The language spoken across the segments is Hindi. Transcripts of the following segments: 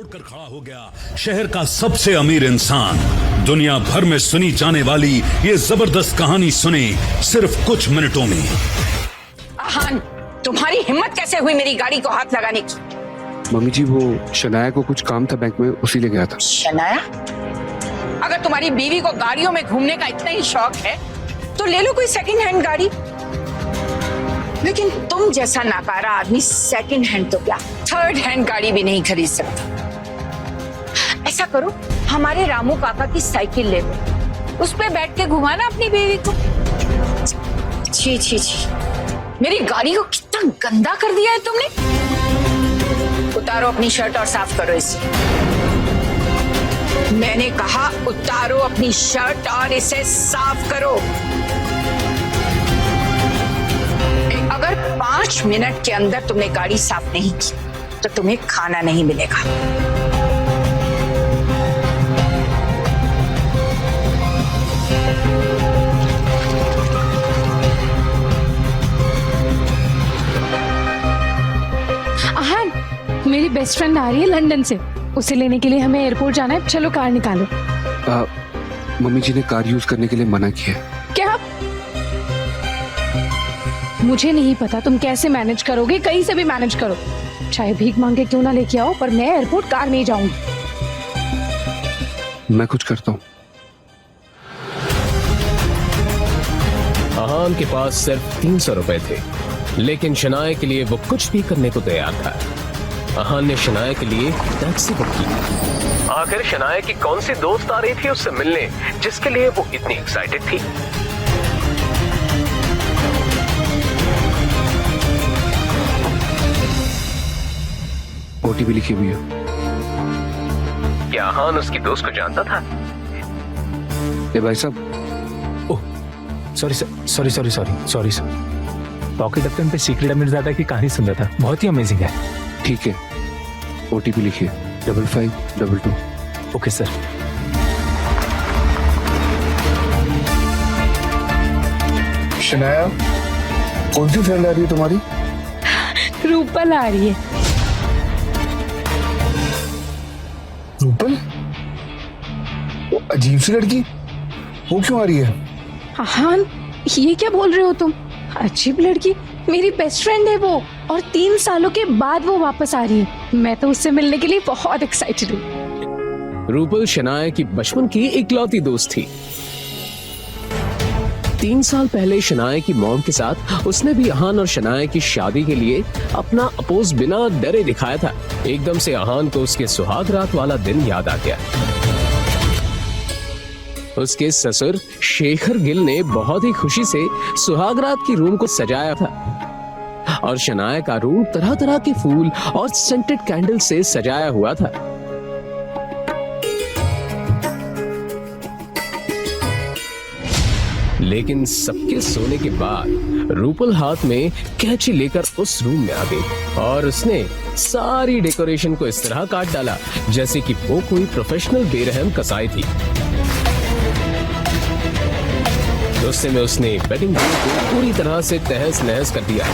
उठकर खड़ा हो गया शहर का सबसे अमीर इंसान। दुनिया भर में सुनी जाने वाली ये जबरदस्त कहानी सुने सिर्फ कुछ मिनटों में। आहान, तुम्हारी हिम्मत कैसे हुई मेरी गाड़ी को हाथ लगाने की? मम्मी जी, वो शनाया को कुछ काम था बैंक में, उसी ले गया था। शनाया? अगर तुम्हारी बीवी को गाड़ियों में घूमने का इतना ही शौक है तो ले लो कोई सेकंड हैंड गाड़ी। लेकिन तुम जैसा नाकारा आदमी सेकंड हैंड तो क्या, थर्ड हैंड गाड़ी भी नहीं खरीद सकता। ऐसा करो, हमारे रामू काका की साइकिल ले लो, उस पे बैठ के घुमाना अपनी बीवी को। छी छी छी, मेरी गाड़ी को कितना गंदा कर दिया है तुमने। उतारो अपनी शर्ट और साफ करो इसे। मैंने कहा उतारो अपनी शर्ट और इसे साफ करो। अगर 5 मिनट के अंदर तुमने गाड़ी साफ नहीं की तो तुम्हें खाना नहीं मिलेगा। आहान, मेरी बेस्ट फ्रेंड आ रही है लंदन से, उसे लेने के लिए हमें एयरपोर्ट जाना है। चलो कार निकालो। मम्मी जी ने कार यूज करने के लिए मना किया। क्या? मुझे नहीं पता तुम कैसे मैनेज करोगे, कहीं से भी मैनेज करो, चाहे भीख मांग के क्यों ना लेके आओ, पर मैं एयरपोर्ट कार में ही जाऊंगी। मैं कुछ करता हूँ। आहान के पास सिर्फ 300 रुपए थे, लेकिन शनाया के लिए वो कुछ भी करने को तैयार था। आहान ने शनाया के लिए टैक्सी बुक की। आखिर शनाया की कौन सी दोस्त आ रही थी उससे मिलने, जिसके लिए वो इतनी एक्साइटेड थी। ओटीपी लिखी हुई है। क्या आहान उसकी दोस्त को जानता था? ए भाई साहब। ओह, सॉरी सर। पॉकेट एफएम पे सीक्रेट अमीरजादा की कहानी सुन रहा था, बहुत ही अमेजिंग है। ठीक है, ओटीपी लिखिए 5522। Okay sir. शनाया, कौन सी फ्रेंड आ रही है तुम्हारी? रूपल आ रही है। रूपल? वो अजीब सी लड़की, वो क्यों आ रही है? आहान, ये क्या बोल रहे हो तुम? अजीब लड़की? मेरी बेस्ट फ्रेंड है वो, और 3 सालों के बाद वो वापस आ रही है। मैं तो उससे मिलने के लिए बहुत एक्साइटेड हूँ। रूपल शनाया की बचपन की इकलौती दोस्त थी। 3 साल पहले शनाया की मॉम के साथ उसने भी आहान और शनाया की शादी के लिए अपना अपोज बिना डरे दिखाया था। एकदम से आहान को उसके सुहाग रात वाला दिन याद आ गया। उसके ससुर शेखर गिल ने बहुत ही खुशी से सुहाग रात की रूम को सजाया था और शनाया का रूम तरह तरह के फूल और सेंटेड कैंडल से सजाया हुआ था। लेकिन सबके सोने के बाद रूपल हाथ में कैंची लेकर उस रूम में आ गई और उसने सारी डेकोरेशन को इस तरह काट डाला जैसे कि वो कोई प्रोफेशनल बेरहम कसाई थी। गुस्से में उसने वेडिंग डे को पूरी तरह से तहस नहस कर दिया।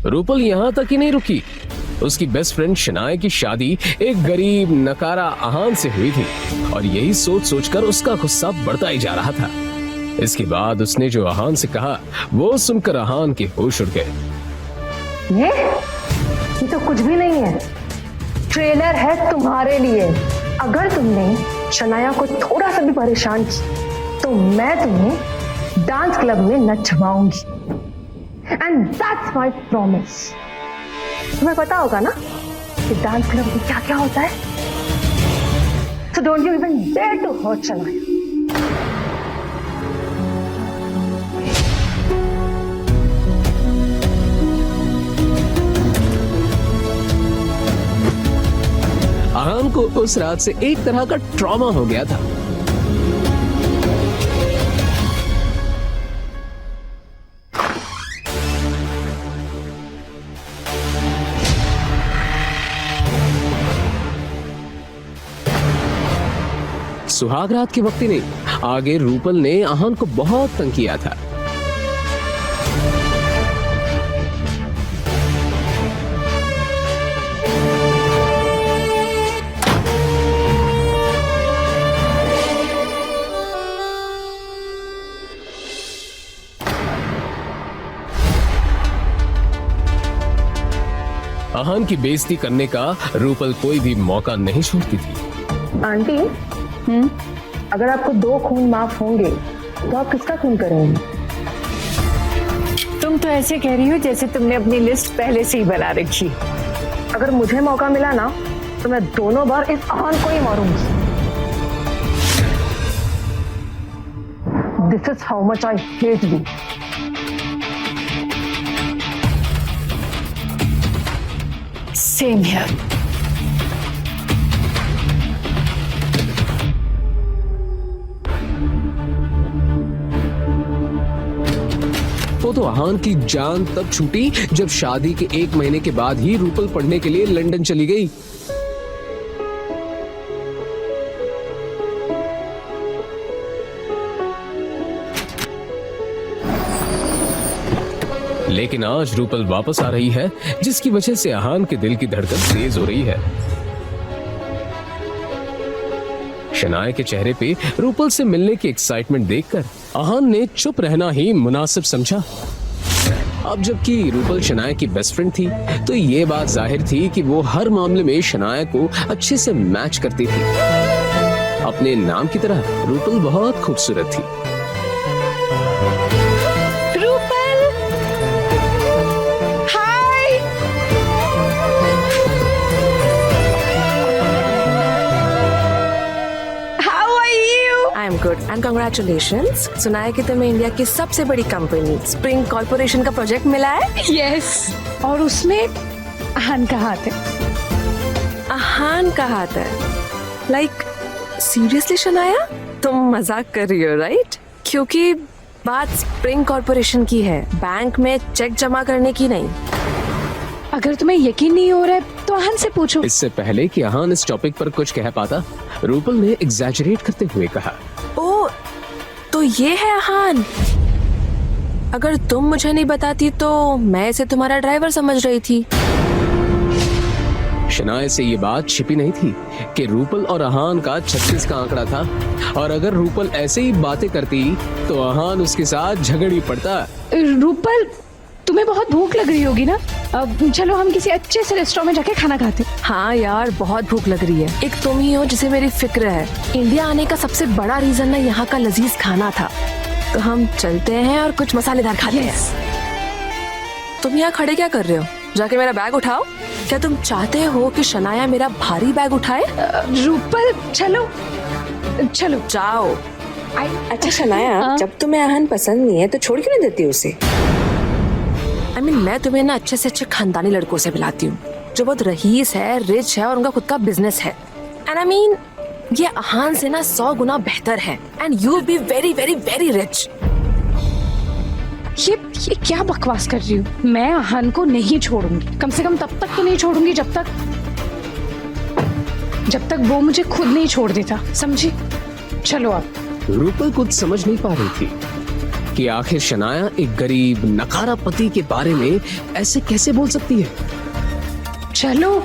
रूपल यहां तक ही नहीं रुकी, उसकी बेस्ट फ्रेंड शनाया की शादी एक गरीब नकारा आहान से हुई थी और यही सोच सोचकर उसका गुस्सा बढ़ता ही जा रहा था। इसके बाद उसने जो आहान से कहा वो सुनकर आहान के होश उड़ गए। ये तो कुछ भी नहीं है, ट्रेलर है तुम्हारे लिए। अगर तुमने शनाया को थोड़ा सा भी परेशान की तो मैं तुम्हें डांस क्लब में नचवाऊंगी, एंड दैट्स माय प्रॉमिस। तुम्हें पता होगा ना कि डांस क्लब में क्या क्या होता है, so don't you even dare to hurt Shanaya. Aahan को उस रात से एक तरह का ट्रॉमा हो गया था। सुहागरात के वक्त ही नहीं, आगे रूपल ने आहान को बहुत तंग किया था। आहान की बेइज्जती करने का रूपल कोई भी मौका नहीं छोड़ती थी। आंटी अगर आपको 2 खून माफ होंगे तो आप किसका खून करेंगे? तुम तो ऐसे कह रही हो जैसे तुमने अपनी लिस्ट पहले से ही बना रखी। अगर मुझे मौका मिला ना तो मैं दोनों बार इस आहान को ही मारूंगी। This is how much I hate you. Same here. वो तो आहान की जान तब छूटी जब शादी के 1 महीने के बाद ही रूपल पढ़ने के लिए लंदन चली गई। लेकिन आज रूपल वापस आ रही है, जिसकी वजह से आहान के दिल की धड़कन तेज हो रही है। शनाया के चेहरे पे रूपल से मिलने की एक्साइटमेंट देखकर आहान ने चुप रहना ही मुनासिब समझा। अब जबकि रूपल शनाया की बेस्ट फ्रेंड थी, तो ये बात जाहिर थी कि वो हर मामले में शनाया को अच्छे से मैच करती थी। अपने नाम की तरह रूपल बहुत खूबसूरत थी। Good and congratulations. सुना है कि तुम्हें इंडिया की सबसे बड़ी कंपनी स्प्रिंग कॉर्पोरेशन का प्रोजेक्ट मिला है। यस, और उसमें आहान का हाथ है। आहान का हाथ है? लाइक सीरियसली शनाया, तुम मजाक कर रही हो राइट? क्योंकि बात स्प्रिंग कॉर्पोरेशन की है, बैंक में चेक जमा करने की नहीं। अगर तुम्हें यकीन नहीं हो रहा है तो आहान से पूछो। इससे पहले कि आहान इस टॉपिक पर कुछ कह पाता, रूपल ने एग्जैजरेट करते हुए कहा, ओ तो ये है आहान। अगर तुम मुझे नहीं बताती तो मैं इसे तुम्हारा ड्राइवर समझ रही थी। शनाया से ये बात छिपी नहीं थी कि रूपल और आहान का 36 का आंकड़ा था, और अगर रूपल ऐसे ही बातें करती तो आहान उसके साथ झगड़ ही पड़ता। रूपल, तुम्हें बहुत भूख लग रही होगी ना? अब चलो हम किसी अच्छे से रेस्टोरेंट में जाके खाना खाते। हाँ यार, बहुत भूख लग रही है। एक तुम ही हो जिसे मेरी फिक्र है। इंडिया आने का सबसे बड़ा रीजन ना यहाँ का लजीज खाना था, तो हम चलते हैं और कुछ मसालेदार खाते हैं। तुम यहाँ खड़े क्या कर रहे हो? जाके मेरा बैग उठाओ। क्या तुम चाहते हो कि शनाया मेरा भारी बैग उठाए? रूपल चलो चलो जाओ। अच्छा शनाया, जब तुम्हें आहान पसंद नहीं है तो छोड़ क्यों नहीं देती उसे? I mean, मैं तुम्हें ना अच्छे से अच्छे खानदानी लड़कों से मिलाती हूँ जो बहुत रईस है, रिच है और उनका खुद का बिजनेस है। एंड आई मीन ये आहान से ना 100 गुना बेहतर है। And you be very very very rich. ये क्या बकवास कर रही हूँ? मैं आहान को नहीं छोड़ूंगी, कम से कम तब तक तो नहीं छोड़ूंगी जब तक वो मुझे खुद नहीं छोड़ देता, समझी? चलो अब। रूपल कुछ समझ नहीं पा रही थी कि आखिर शनाया एक गरीब नकारा पति के बारे में ऐसे कैसे बोल सकती है। चलो।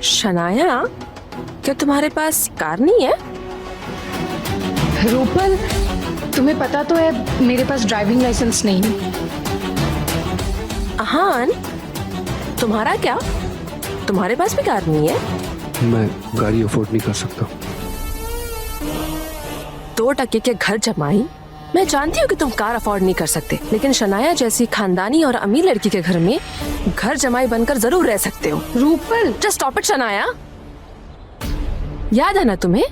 शनाया, क्या तुम्हारे पास कार नहीं है? रूपल, तुम्हें पता तो है मेरे पास ड्राइविंग लाइसेंस नहीं है। आहान, तुम्हारा क्या? तुम्हारे पास भी कार नहीं है? मैं गाड़ी अफोर्ड नहीं कर सकता। 2 टके के घर जमाई। मैं जानती हूँ कि तुम कार अफोर्ड नहीं कर सकते, लेकिन शनाया जैसी खानदानी और अमीर लड़की के घर में घर जमाई बनकर जरूर रह सकते हो। Rupal, just stop it Shanaya. याद है ना तुम्हें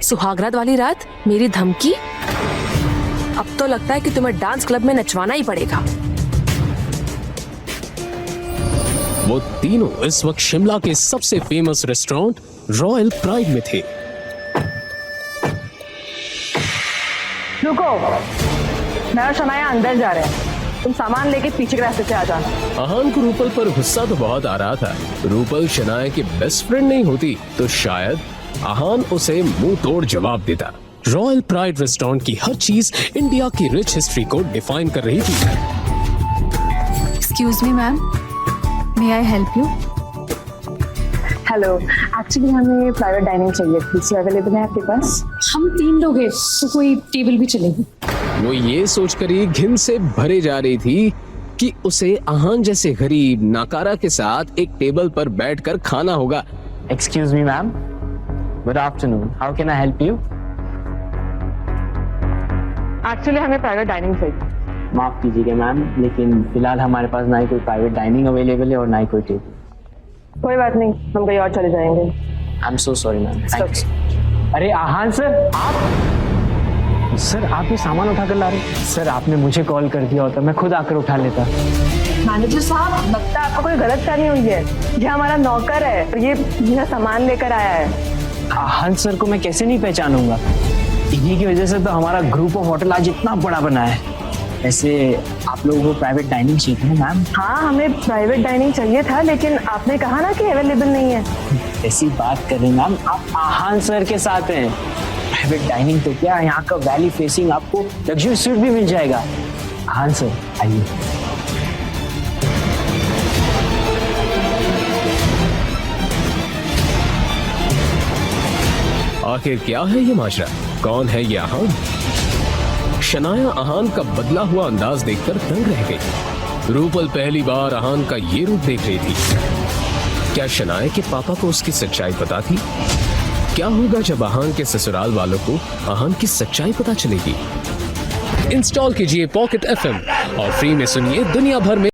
सुहागरात वाली रात, मेरी धमकी? अब तो लगता है कि तुम्हें डांस क्लब में नचवाना ही पड़ेगा। वो तीनों इस वक्त शिमला के सबसे फेमस रेस्टोरेंट रॉयल प्राइड में थे। रुको, मैं और शनाया अंदर जा रहे हैं। तुम सामान लेके पीछे के रास्ते से आ जाना। आहान को रूपल पर गुस्सा तो बहुत आ रहा था। रूपल शनाया की बेस्ट फ्रेंड नहीं होती तो शायद आहान उसे मुंह तोड़ जवाब देता। रॉयल प्राइड रेस्टोरेंट की हर चीज इंडिया की रिच हिस्ट्री को डिफाइन कर रही थी। Excuse me ma'am, may I help you? Hello, actually हमें प्राइवेट डाइनिंग चाहिए थी, अवेलेबल है आपके पास? हम 3 लोग हैं तो कोई टेबल भी चलेगी। वो ये सोचकर ही घिन से भरे जा रही थी कि उसे आहान जैसे गरीब नाकारा के साथ एक टेबल पर बैठकर खाना होगा। Excuse me, ma'am. Good afternoon. How can I help you? Actually हमें प्राइवेट डाइनिंग चाहिए। माफ कीजिएगा मैम, लेकिन फिलहाल हमारे पास ना ही कोई प्राइवेट डाइनिंग अवेलेबल है और ना ही कोई टेबल। कोई बात नहीं, हम कहीं और चले जाएंगे। I am so sorry ma'am. अरे आहान सर, आप सर आप ये सामान उठा कर ला रहे हैं? सर आपने मुझे कॉल कर दिया होता मैं खुद आकर उठा लेता। मैनेजर साहब, लगता है आपको कोई गलत फहमी हुई है। ये हमारा नौकर है और ये मेरा सामान लेकर आया है। आहान सर को मैं कैसे नहीं पहचानूंगा? इन्हीं की वजह से तो हमारा ग्रुप ऑफ होटल आज इतना बड़ा बना है। ऐसे आप लोगों को प्राइवेट डाइनिंग चाहिए ना मैम? हाँ, हमें प्राइवेट डाइनिंग चाहिए था, लेकिन आपने कहा ना कि अवेलेबल नहीं है। ऐसी बात कर रहे हैं मैम, आप आहान सर के साथ हैं। प्राइवेट डाइनिंग तो क्या, यहाँ का वैली फेसिंग आपको लग्जरी सूट भी मिल जाएगा। आहान सर आइए। आखिर क्या है ये माजरा? कौन है ये आहान? शनाया आहान का बदला हुआ अंदाज देखकर दंग रह गई। रूपल पहली बार आहान का ये रूप देख रही थी। क्या शनाया के पापा को उसकी सच्चाई पता थी? क्या होगा जब आहान के ससुराल वालों को आहान की सच्चाई पता चलेगी? इंस्टॉल कीजिए पॉकेट FM और फ्री में सुनिए दुनिया भर में